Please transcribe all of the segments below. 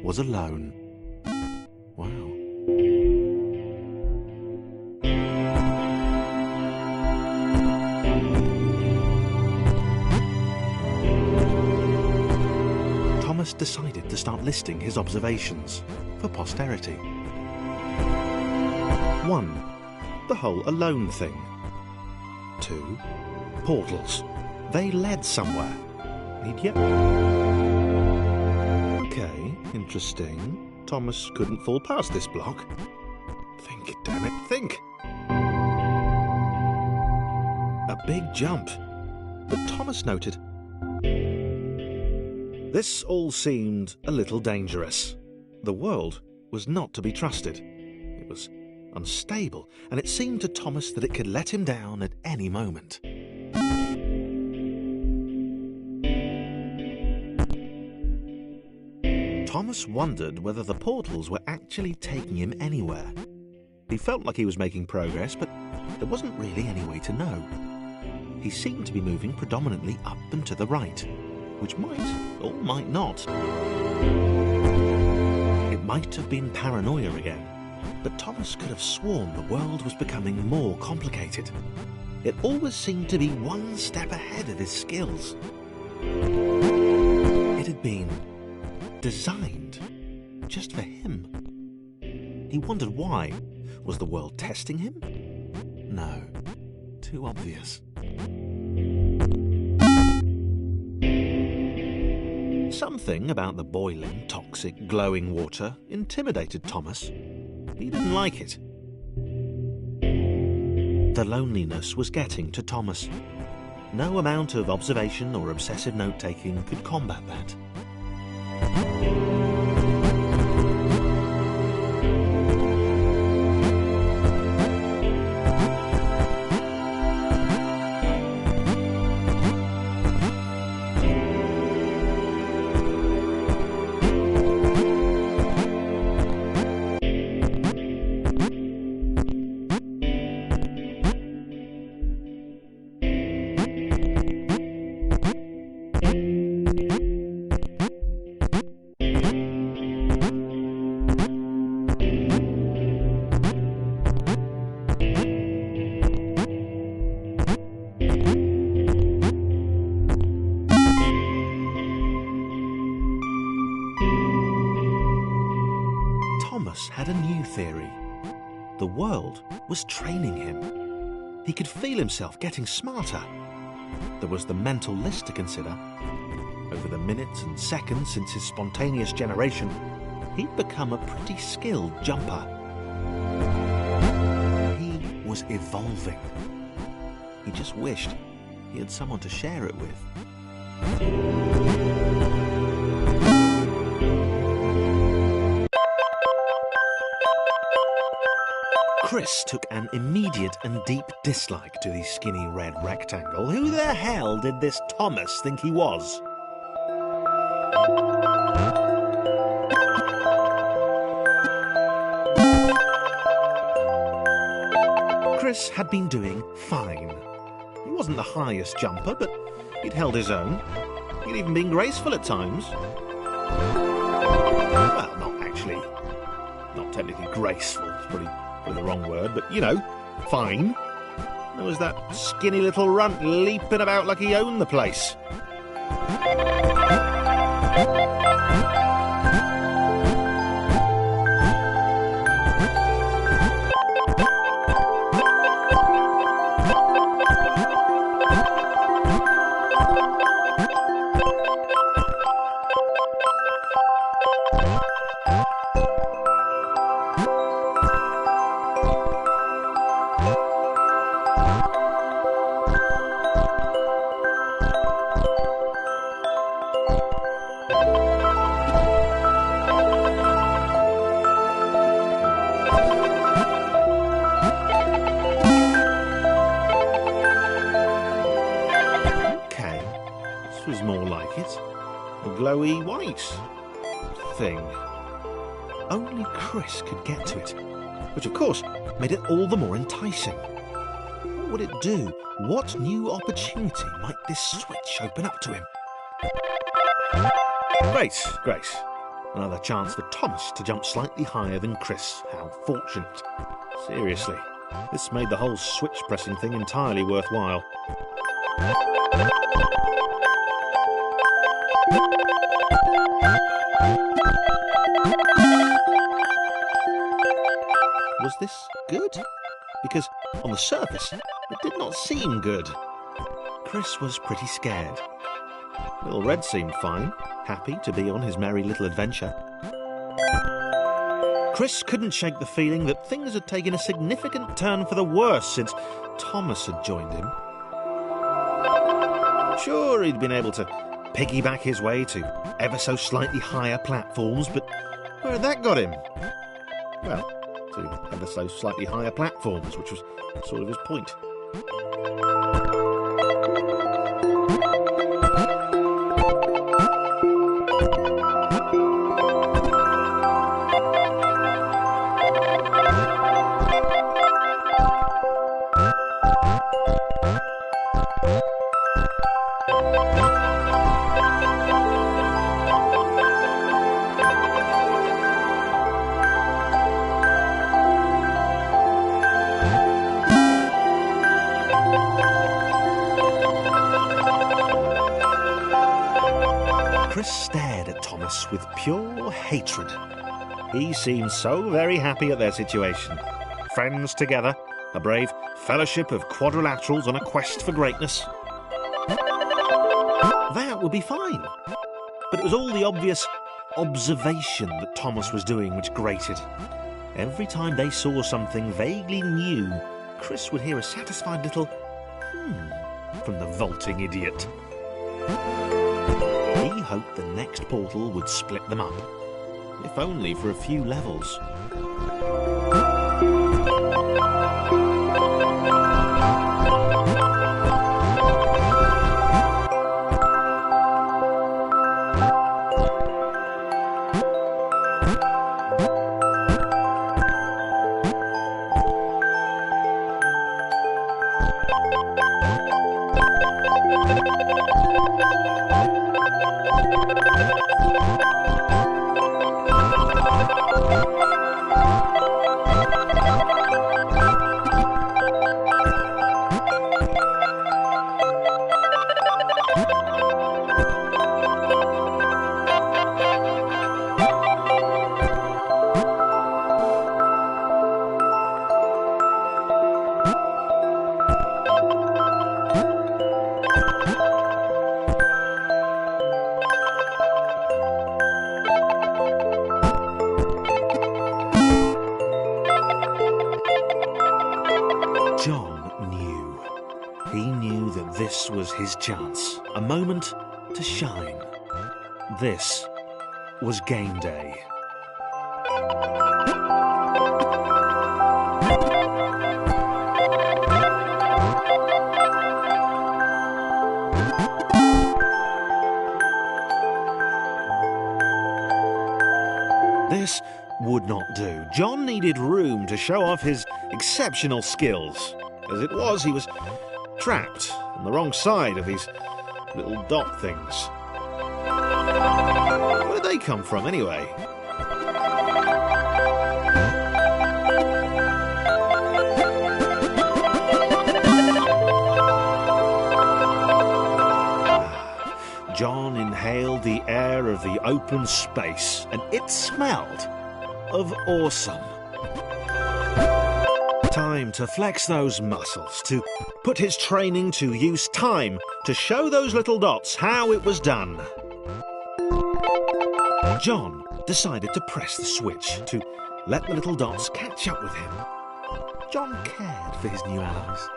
was alone. Wow. Thomas decided to start listing his observations for posterity. 1. The whole alone thing. 2. Portals. They led somewhere. Okay, interesting. Thomas couldn't fall past this block. Think, damn it, think! A big jump. But Thomas noted, this all seemed a little dangerous. The world was not to be trusted. It was unstable, and it seemed to Thomas that it could let him down at any moment. Thomas wondered whether the portals were actually taking him anywhere. He felt like he was making progress, but there wasn't really any way to know. He seemed to be moving predominantly up and to the right, which might or might not. It might have been paranoia again, but Thomas could have sworn the world was becoming more complicated. It always seemed to be one step ahead of his skills. It had been designed just for him. He wondered why. Was the world testing him? No, too obvious. Something about the boiling, toxic, glowing water intimidated Thomas. He didn't like it. The loneliness was getting to Thomas. No amount of observation or obsessive note-taking could combat that. Thomas had a new theory. The world was training him. He could feel himself getting smarter. There was the mental list to consider. Over the minutes and seconds since his spontaneous generation, he'd become a pretty skilled jumper. He was evolving. He just wished he had someone to share it with. Chris took an immediate and deep dislike to the skinny red rectangle. Who the hell did this Thomas think he was? Chris had been doing fine. He wasn't the highest jumper, but he'd held his own. He'd even been graceful at times. Well, not actually. Not technically graceful. It's probably the wrong word, but, you know, fine. There was that skinny little runt leaping about like he owned the place. Was more like it. A glowy white thing. Only Chris could get to it, which of course made it all the more enticing. What would it do? What new opportunity might this switch open up to him? Great. Another chance for Thomas to jump slightly higher than Chris. How fortunate. Seriously, this made the whole switch pressing thing entirely worthwhile. Was this good? Because on the surface, it did not seem good. Chris was pretty scared. Little Red seemed fine, happy to be on his merry little adventure. Chris couldn't shake the feeling that things had taken a significant turn for the worse since Thomas had joined him. Sure, he'd been able to piggyback his way to ever so slightly higher platforms, but where had that got him? Well, to ever so slightly higher platforms, which was sort of his point. Chris stared at Thomas with pure hatred. He seemed so very happy at their situation. Friends together, a brave fellowship of quadrilaterals on a quest for greatness. That would be fine. But it was all the obvious observation that Thomas was doing which grated. Every time they saw something vaguely new, Chris would hear a satisfied little from the vaulting idiot. He hoped the next portal would split them up, if only for a few levels. John knew. He knew that this was his chance, a moment to shine. This was game day. This would not do. John needed room to show off his exceptional skills. As it was, he was trapped on the wrong side of these little dot things. Where did they come from, anyway? John inhaled the air of the open space, and it smelled of awesome. Time to flex those muscles, to put his training to use, time to show those little dots how it was done. John decided to press the switch, to let the little dots catch up with him. John cared for his new allies.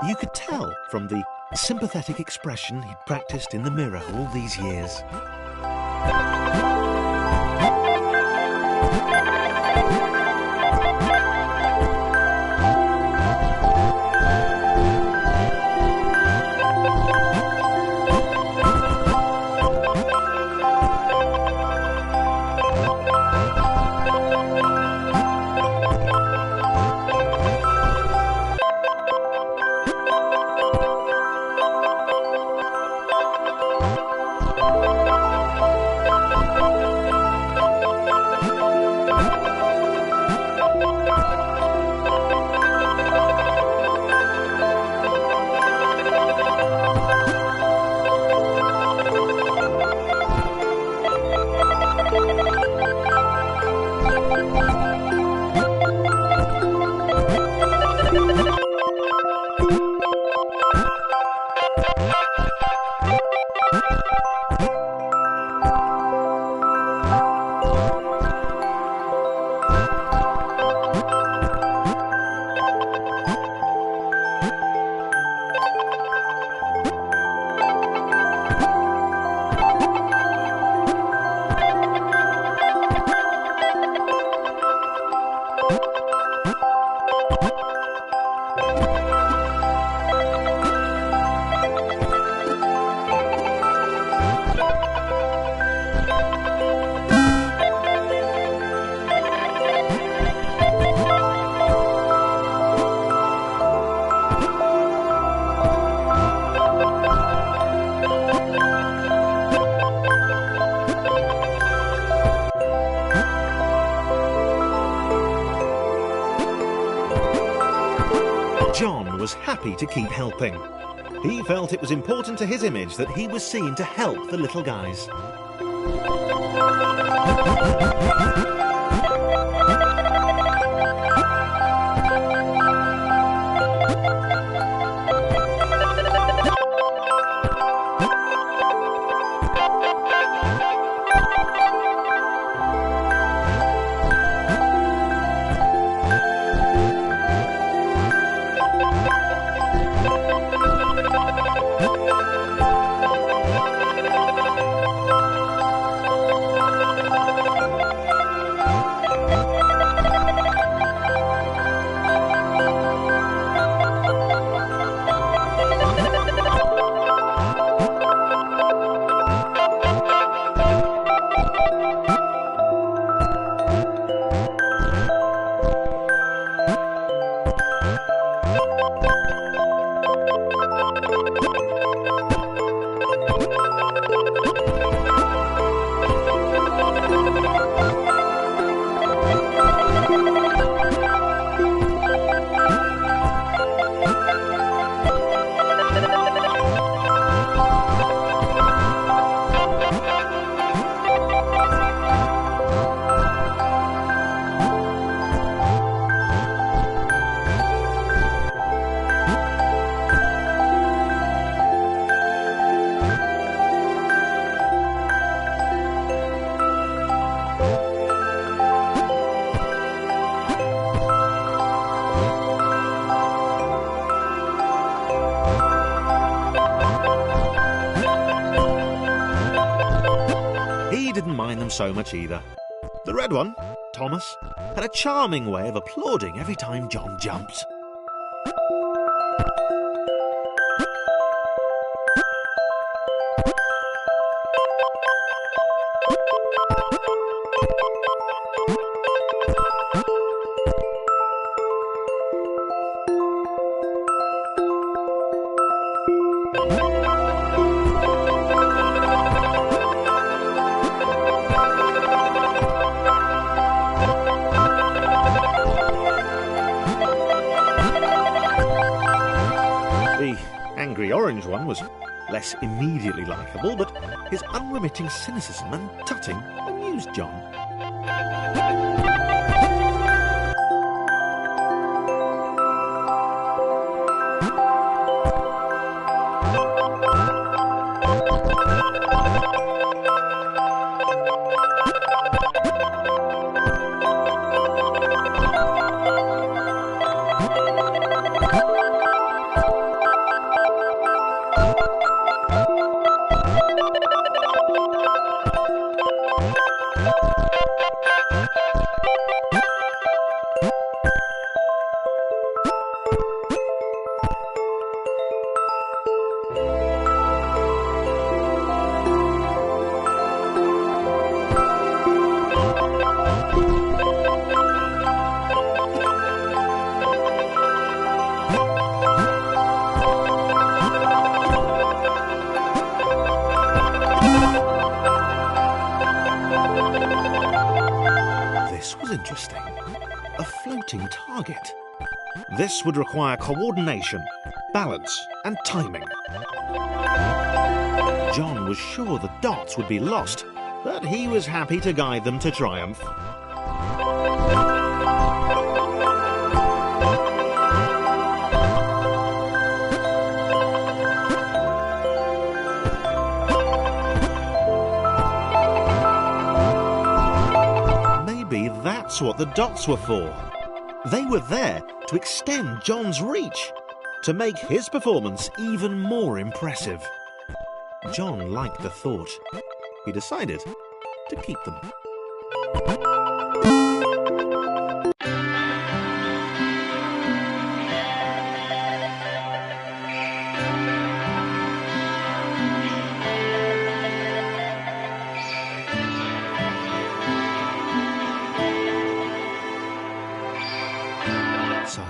You could tell from the sympathetic expression he'd practiced in the mirror all these years. was happy to keep helping. He felt it was important to his image that he was seen to help the little guys. He didn't mind them so much either. The red one, Thomas, had a charming way of applauding every time John jumped. The angry orange one was less immediately likeable, but his unremitting cynicism and tutting amused John. This was interesting. A floating target. This would require coordination, balance, and timing. John was sure the dots would be lost, but he was happy to guide them to triumph. Maybe that's what the dots were for. They were there to extend John's reach, to make his performance even more impressive. John liked the thought. He decided to keep them. So,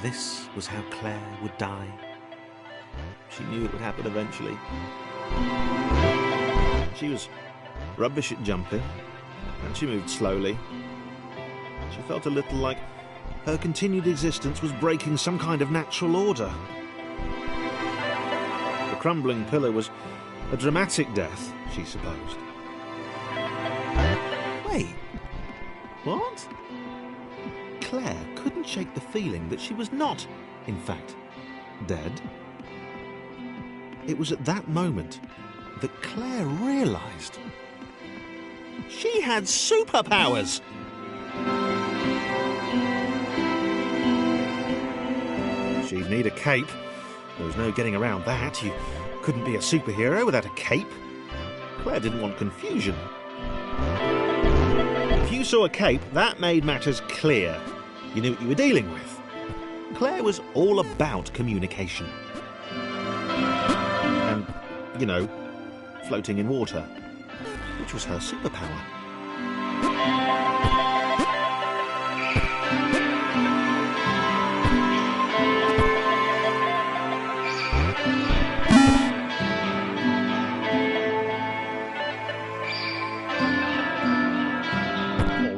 this was how Claire would die. She knew it would happen eventually. She was rubbish at jumping, and she moved slowly. She felt a little like Her continued existence was breaking some kind of natural order. The crumbling pillar was a dramatic death, she supposed. Wait, what? Claire couldn't shake the feeling that she was not, in fact, dead. It was at that moment that Claire realised she had superpowers! She'd need a cape. There was no getting around that. You couldn't be a superhero without a cape. Claire didn't want confusion. If you saw a cape, that made matters clear. You knew what you were dealing with. Claire was all about communication. And, you know, floating in water, which was her superpower.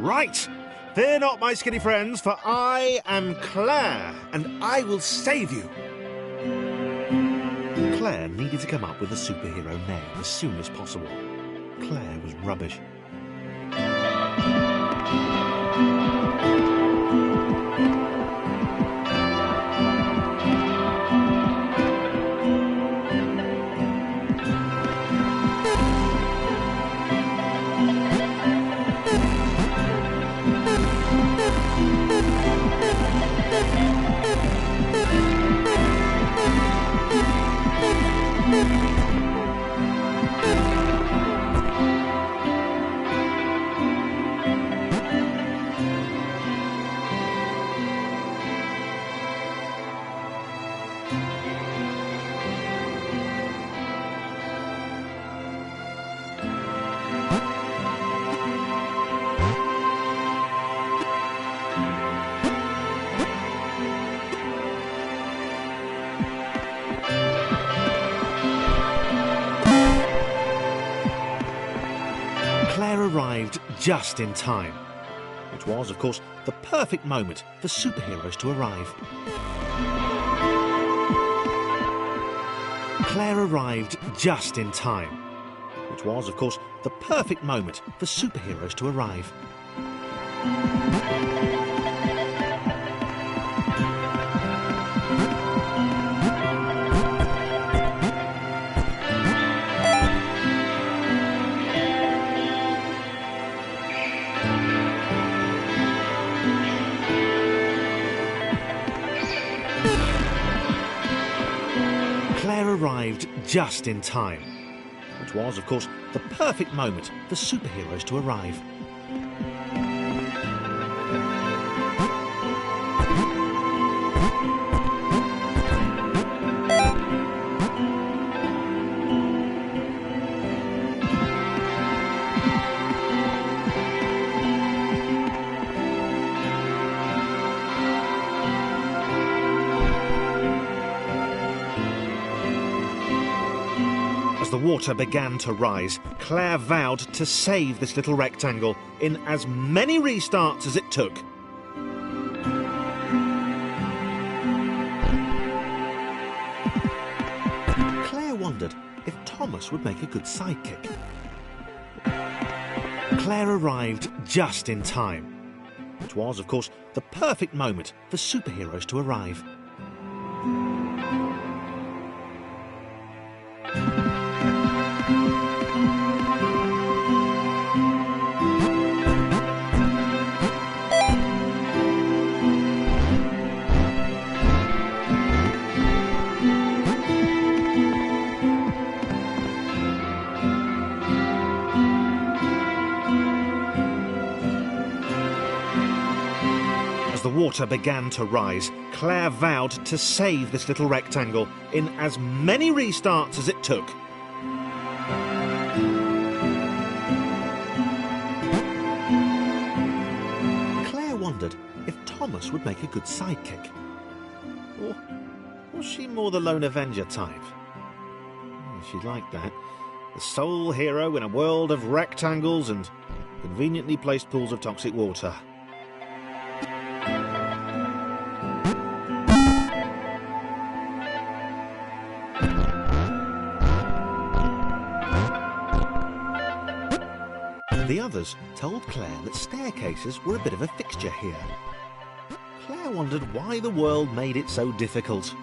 Right, fear not, my skinny friends, for I am Claire, and I will save you. Claire needed to come up with a superhero name as soon as possible. Claire was rubbish. Claire arrived just in time, which was, of course, the perfect moment for superheroes to arrive. Claire arrived just in time, which was, of course, the perfect moment for superheroes to arrive. Claire arrived just in time, which was, of course, the perfect moment for superheroes to arrive. As the water began to rise, Claire vowed to save this little rectangle in as many restarts as it took. Claire wondered if Thomas would make a good sidekick. Claire arrived just in time, which was, of course, the perfect moment for superheroes to arrive. As the water began to rise, Claire vowed to save this little rectangle in as many restarts as it took. Claire wondered if Thomas would make a good sidekick. Or was she more the lone Avenger type? She'd like that. The sole hero in a world of rectangles and conveniently placed pools of toxic water. The others told Claire that staircases were a bit of a fixture here. Claire wondered why the world made it so difficult.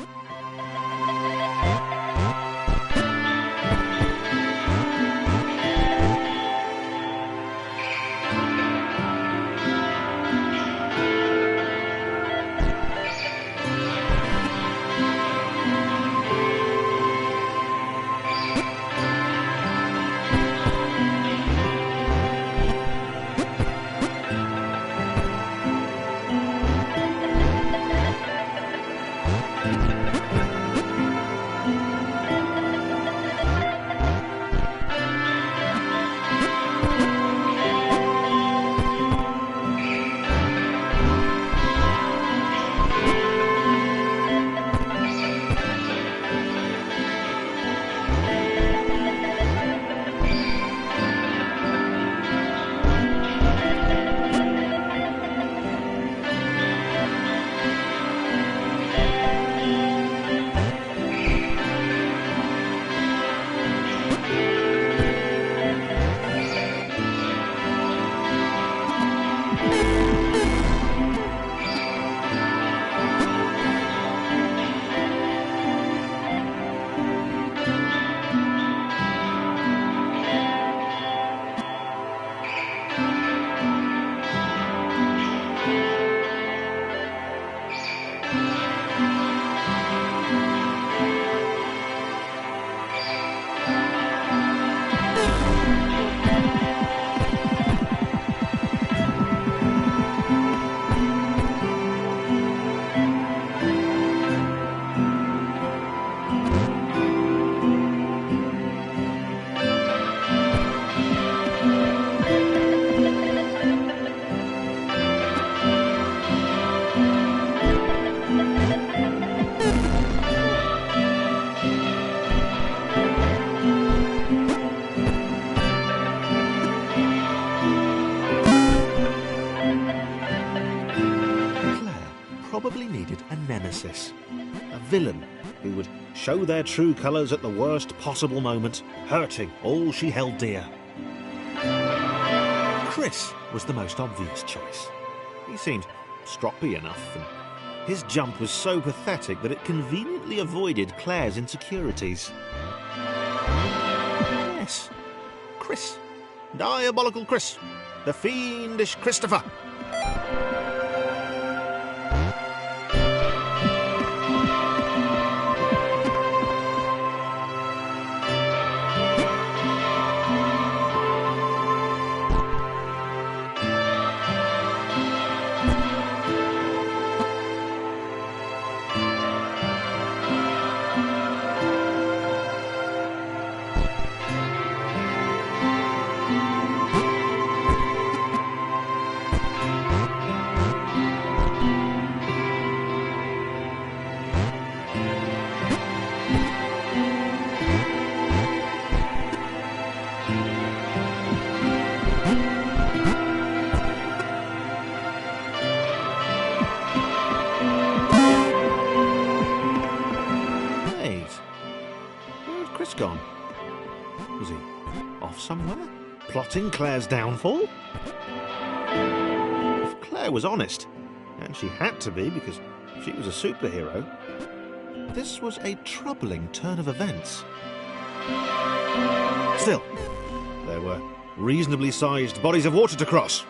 Probably needed a nemesis, a villain who would show their true colours at the worst possible moment, hurting all she held dear. Chris was the most obvious choice. He seemed stroppy enough, and his jump was so pathetic that it conveniently avoided Claire's insecurities. Yes, Chris. Diabolical Chris. The fiendish Christopher. Gone? Was he off somewhere? Plotting Claire's downfall? If Claire was honest, and she had to be because she was a superhero, this was a troubling turn of events. Still, there were reasonably sized bodies of water to cross.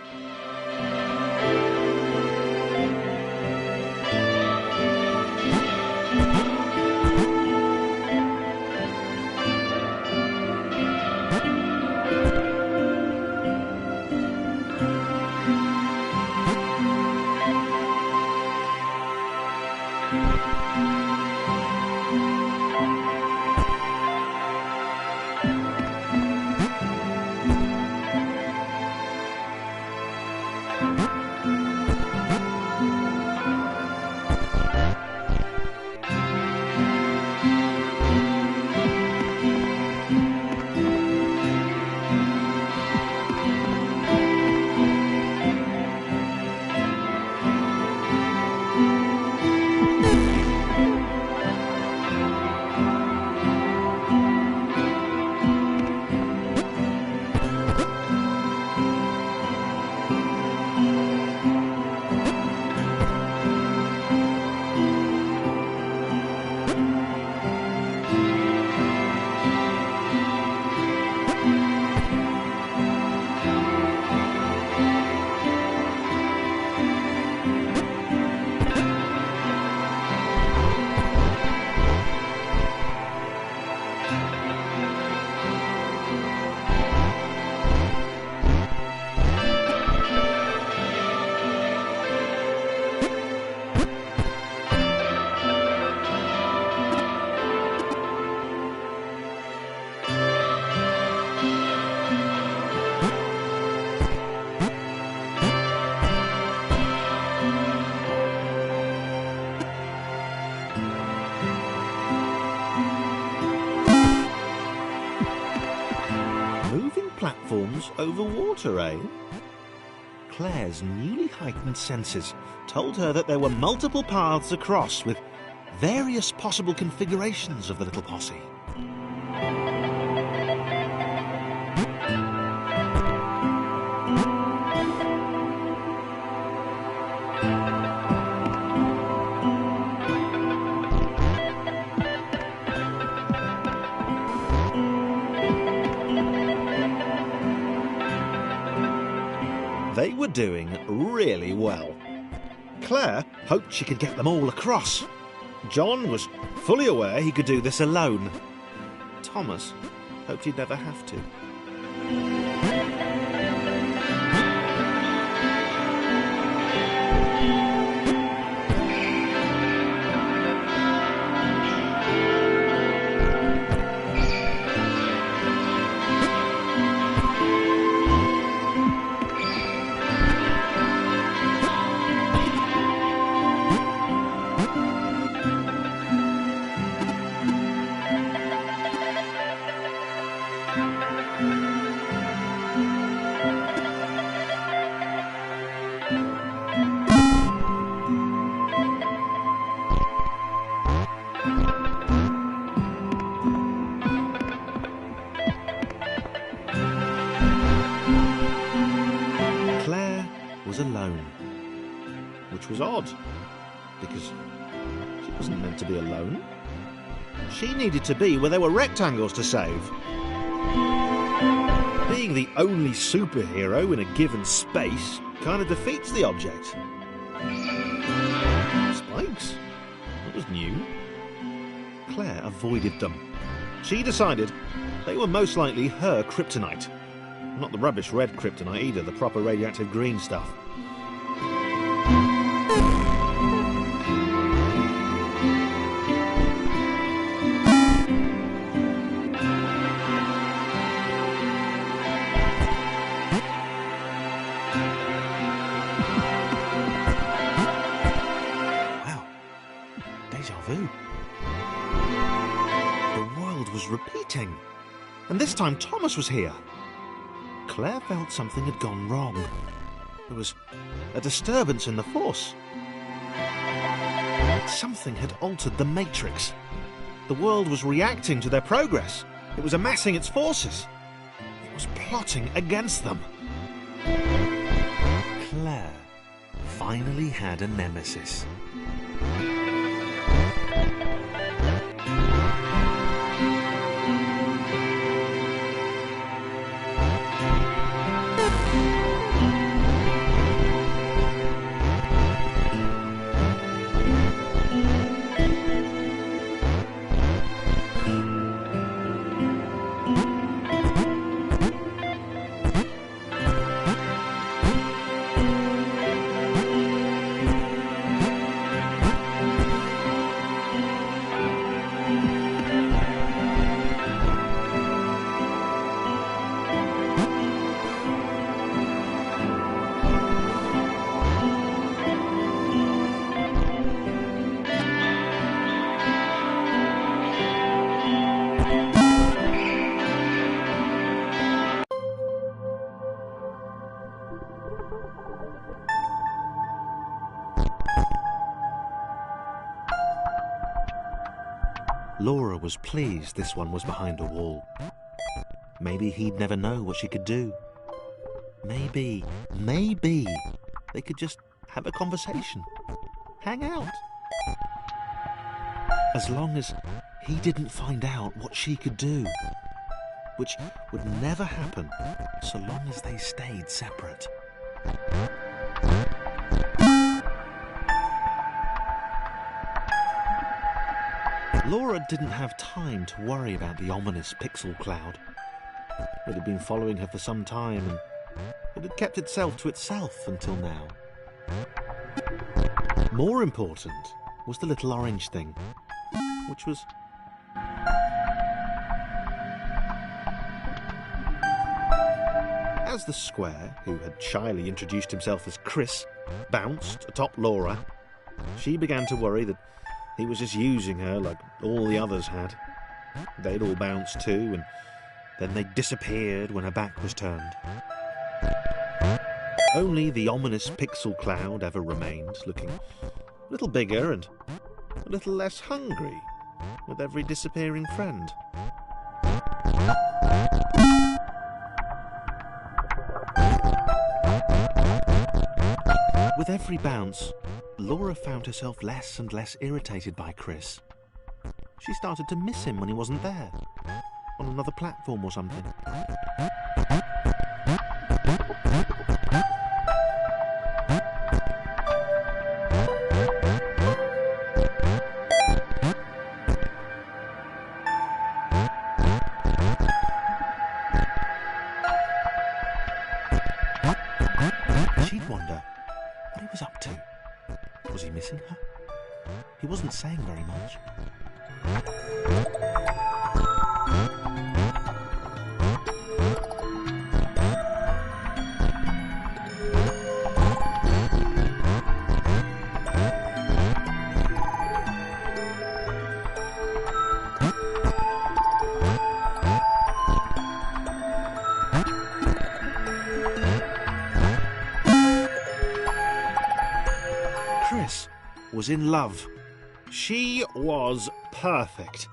arms over water, eh? Claire's newly heightened senses told her that there were multiple paths across with various possible configurations of the little posse. They were doing really well. Claire hoped she could get them all across. John was fully aware he could do this alone. Thomas hoped he'd never have to. Alone, which was odd, because she wasn't meant to be alone. She needed to be where there were rectangles to save. Being the only superhero in a given space kind of defeats the object. Spikes? That was new. Claire avoided them. She decided they were most likely her kryptonite. Not the rubbish red kryptonite either, the proper radioactive green stuff. Wow. Deja vu. The world was repeating. And this time Thomas was here. Claire felt something had gone wrong. There was a disturbance in the force. Something had altered the matrix. The world was reacting to their progress. It was amassing its forces. It was plotting against them. Claire finally had a nemesis. Laura was pleased this one was behind a wall. Maybe he'd never know what she could do. Maybe they could just have a conversation. Hang out. As long as he didn't find out what she could do. Which would never happen so long as they stayed separate. Laura didn't have time to worry about the ominous pixel cloud. It had been following her for some time, and it had kept itself to itself until now. More important was the little orange thing, which was... As the square, who had shyly introduced himself as Chris, bounced atop Laura, she began to worry that he was just using her like all the others had. They'd all bounced too, and Then they disappeared when her back was turned. Only the ominous pixel cloud ever remained, looking a little bigger and a little less hungry with every disappearing friend. With every bounce, Laura found herself less and less irritated by Chris. She started to miss him when he wasn't there, on another platform or something. She'd wonder what he was up to. Was he missing her? He wasn't saying very much. Chris was in love. She was perfect.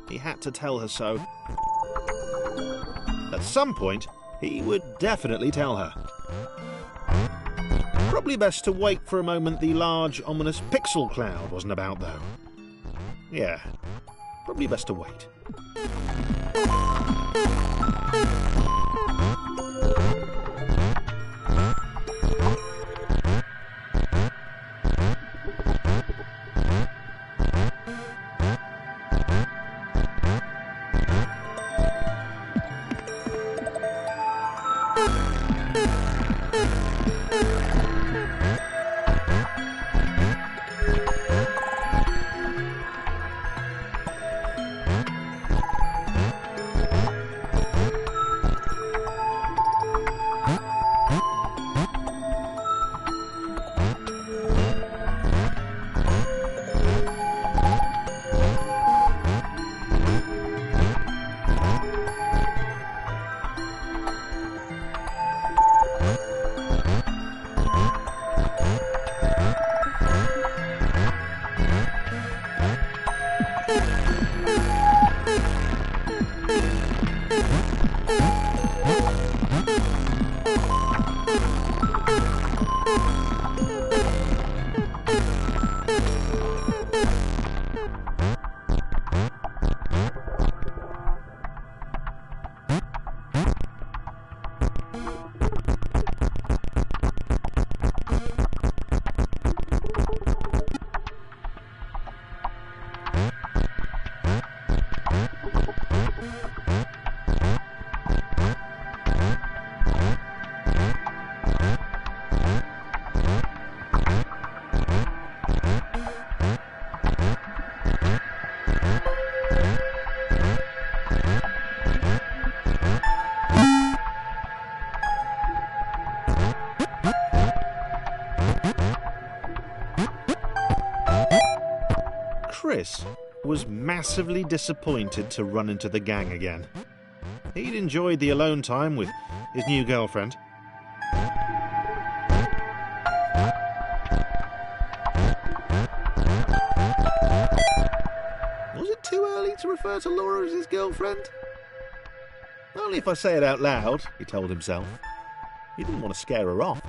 He had to tell her so. At some point, he would definitely tell her. Probably best to wait for a moment the large, ominous pixel cloud wasn't about, though. Yeah, probably best to wait. Chris was massively disappointed to run into the gang again. He'd enjoyed the alone time with his new girlfriend. Was it too early to refer to Laura as his girlfriend? Only if I say it out loud, he told himself. He didn't want to scare her off.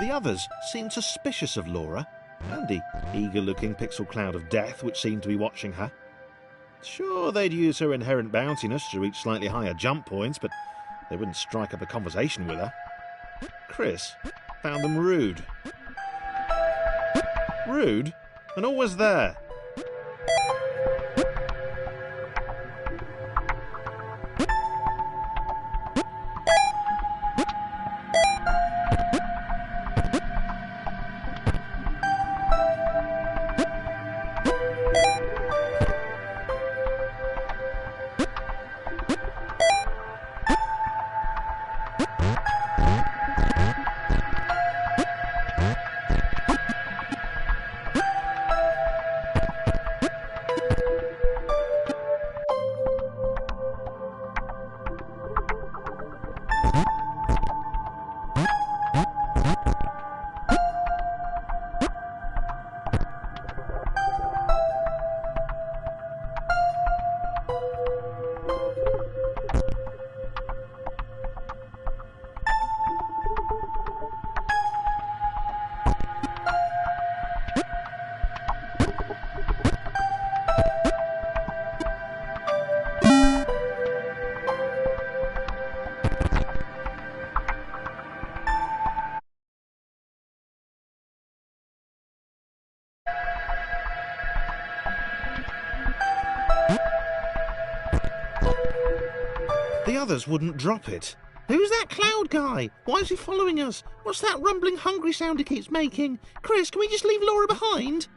The others seemed suspicious of Laura and the eager-looking pixel cloud of death which seemed to be watching her. Sure, they'd use her inherent bounciness to reach slightly higher jump points, but they wouldn't strike up a conversation with her. Chris found them rude. Rude? And always there. The others wouldn't drop it. Who's that cloud guy? Why is he following us? What's that rumbling hungry sound he keeps making? Chris, can we just leave Laura behind?